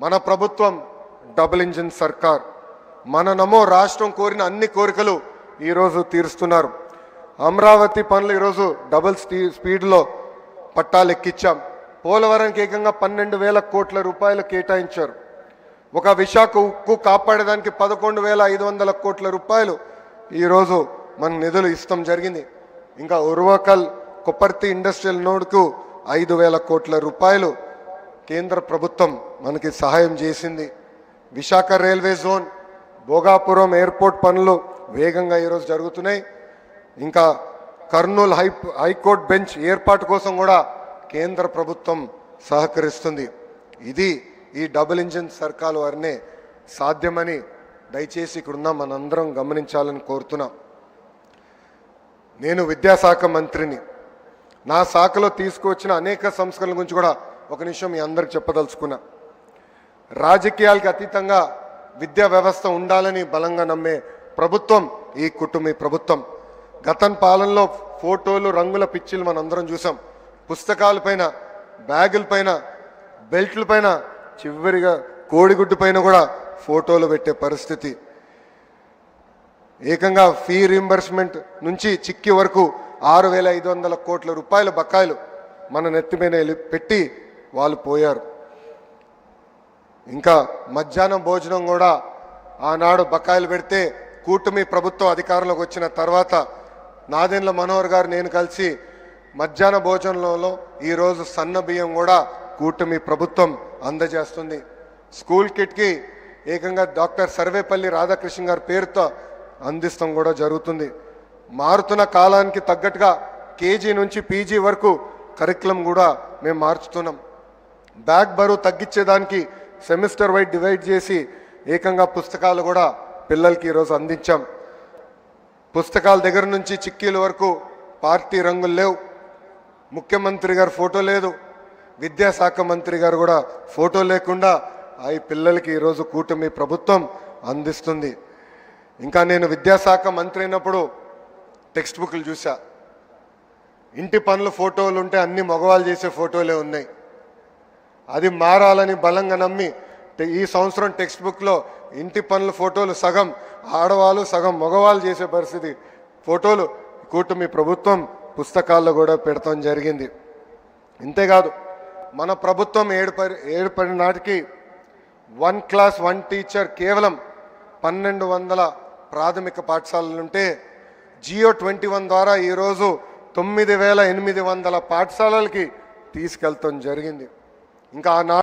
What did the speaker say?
మన ప్రభుత్వం double engine సర్కార్. మన నమో రాష్ట్రం కోరిన అన్ని కోరికలు ఈరోజు తీరుస్తున్నారు. అమరావతి పనులు ఈరోజు డబుల్ స్పీడ్లో పట్టాలు ఎక్కించాం. పోలవరంకి ఏకంగా 12,000 కోట్ల రూపాయలు కేటాయించారు. ఒక విశాఖ ఉక్కు కాపాడేదానికి 11,500 కోట్ల రూపాయలు ఈరోజు మన నిధులు ఇస్తాం జరిగింది. ఇంకా ఉర్వకల్ కొప్పర్తి ఇండస్ట్రియల్ నోడ్కు 5,000 కోట్ల రూపాయలు కేంద్ర ప్రభుత్వం మనకి సహాయం చేసింది. Visakha railway zone, Bhogapuram airport పనులు వేగంగా ఈరోజు జరుగుతున్నాయి. ఇంకా కర్నూలు హైకోర్టు బెంచ్ ఏర్పాటు కోసం కూడా కేంద్ర ప్రభుత్వం సహకరిస్తుంది. ఇది ఈ డబుల్ ఇంజిన్ సర్కార్ వారినే సాధ్యమని దయచేసి ఇక్కడున్న మనందరం గమనించాలని కోరుతున్నా. నేను విద్యాశాఖ మంత్రిని. నా శాఖలో తీసుకువచ్చిన అనేక సంస్కరణల గురించి కూడా ఒక నిమిషం మీ అందరికి చెప్పదలుచుకున్నా. రాజకీయాలకు అతీతంగా విద్యా వ్యవస్థ ఉండాలని బలంగా నమ్మే ప్రభుత్వం ఈ కుటుంబీ ప్రభుత్వం. గతం పాలనలో ఫోటోలు, రంగుల పిచ్చిలు మనందరం చూసాం. పుస్తకాలపైన, బ్యాగులపైన, బెల్ట్లపైన, చివరిగా కోడిగుడ్డు పైన కూడా ఫోటోలు పెట్టే పరిస్థితి. ఏకంగా ఫీ రీంబర్స్మెంట్ నుంచి చిక్కి వరకు 6,500 కోట్ల రూపాయల బకాయిలు మన నెత్తిపైన పెట్టి వాళ్ళు పోయారు. ఇంకా మధ్యాహ్నం భోజనం కూడా ఆనాడు బకాయిలు పెడితే కూటమి ప్రభుత్వం అధికారంలోకి వచ్చిన తర్వాత నాదెండ్ల మనోహర్ గారు నేను కలిసి మధ్యాహ్న భోజనంలో ఈరోజు సన్న బియ్యం కూడా కూటమి ప్రభుత్వం అందజేస్తుంది. స్కూల్ కిట్కి ఏకంగా డాక్టర్ సర్వేపల్లి రాధాకృష్ణ గారి పేరుతో అందిస్తాం కూడా జరుగుతుంది. మారుతున్న కాలానికి తగ్గట్టుగా కేజీ నుంచి పీజీ వరకు కరికులం కూడా మేము మార్చుతున్నాం. బ్యాగ్ బరువు తగ్గించేదానికి సెమిస్టర్ వైడ్ డివైడ్ చేసి ఏకంగా పుస్తకాలు కూడా పిల్లలకి ఈరోజు అందించాం. పుస్తకాల దగ్గర నుంచి చిక్కీల వరకు పార్టీ రంగులు లేవు. ముఖ్యమంత్రి గారు ఫోటో లేదు, విద్యాశాఖ మంత్రి గారు కూడా ఫోటో లేకుండా ఈ పిల్లలకి ఈరోజు కూటమి ప్రభుత్వం అందిస్తుంది. ఇంకా నేను విద్యాశాఖ మంత్రి అయినప్పుడు టెక్స్ట్ బుక్లు చూసా. ఇంటి పనుల ఫోటోలు ఉంటే అన్ని మగవాళ్ళు చేసే ఫోటోలే ఉన్నాయి. అది మారాలని బలంగా నమ్మి ఈ సంవత్సరం టెక్స్ట్ బుక్లో ఇంటి పనుల ఫోటోలు సగం ఆడవాళ్ళు సగం మగవాళ్ళు చేసే పరిస్థితి ఫోటోలు కూటమి ప్రభుత్వం పుస్తకాల్లో కూడా పెడతాం జరిగింది. ఇంతేకాదు మన ప్రభుత్వం ఏడుపడి నాటికి 1 క్లాస్ 1 టీచర్ కేవలం 1,200 ప్రాథమిక పాఠశాలలుంటే Geo21 ద్వారా ఈరోజు 9,800 పాఠశాలలకి తీసుకెళ్తాం జరిగింది. ఇంకా